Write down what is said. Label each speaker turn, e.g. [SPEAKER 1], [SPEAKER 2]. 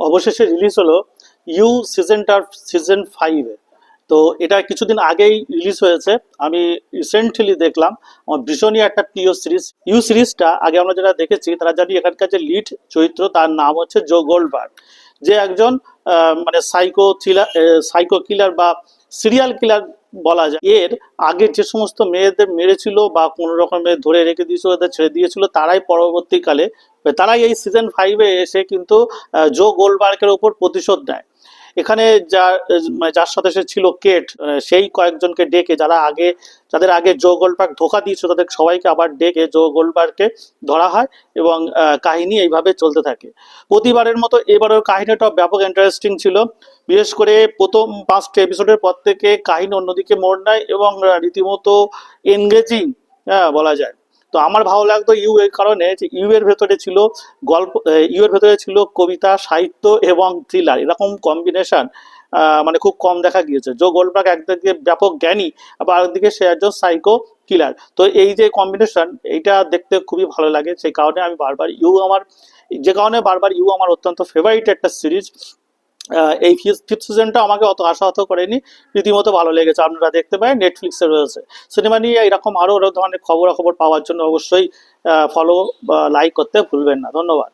[SPEAKER 1] অবশেষে রিলিজ হলো you season 5। তো এটা কিছুদিন আগেই রিলিজ হয়েছে। আমি রিসেন্টলি দেখলাম, আমার ভীষণই একটা প্রিয় সিরিজ। ইউ সিরিজটা আগে আমরা যারা দেখেছি তারা জানি এখানকার যে লিড চরিত্র তার নাম হচ্ছে জো গোল্ডবার্গ, যে একজন মানে সাইকো কিলার বা সিরিয়াল কিলার বলা যায়। এর আগে যে সমস্ত মেয়েদের মেরেছিল বা কোনো রকমের ধরে রেখে দিয়েছিল, ওদের ছেড়ে দিয়েছিল, তারাই পরবর্তীকালে তারাই এই সিজন 5-এ এসে কিন্তু জো গোল্ডবার্গের ওপর প্রতিশোধ নেয়। এখানে মানে যার সাথে সে ছিল কেট, সেই কয়েকজনকে ডেকে যাদের আগে জো গোল্ডবার্গ ধোকা দিয়েছিল তাদের সবাইকে আবার ডেকে জো গোল্ডবার্গকে ধরা হয় এবং কাহিনী এইভাবে চলতে থাকে। প্রতিবারের মতো এবারের কাহিনীটা ব্যাপক ইন্টারেস্টিং ছিল। বিশেষ করে প্রথম 5টা এপিসোডের পর থেকে কাহিনী অন্যদিকে মোড় নেয় এবং রীতিমতো এনগেজিং বলা যায়। তো আমার ভালো লাগতো ইউ এর কারণে যে ইউ এর ভেতরে ছিল গল্প, ইউ এর ভেতরে ছিল কবিতা, সাহিত্য এবং থ্রিলার, এরকম কম্বিনেশন মানে খুব কম দেখা গিয়েছে। জো গোল্ডবার্গ একদিকে ব্যাপক জ্ঞানী, আবার আরেকদিকে সে একজন সাইকো কিলার। তো এই যে কম্বিনেশন, এইটা দেখতে খুবই ভালো লাগে। সেই কারণে আমি বারবার ইউ আমার অত্যন্ত ফেভারিট একটা সিরিজ। এই 5th সিজনটা আমাকে অত আশাহত করেনি, রীতিমতো ভালো লেগেছে। আপনারা দেখতে পারেন, নেটফ্লিক্সে রয়েছে। সিনেমা নিয়ে এরকম আরো ধরনের খবরাখবর পাওয়ার জন্য অবশ্যই ফলো বা লাইক করতে ভুলবেন না। ধন্যবাদ।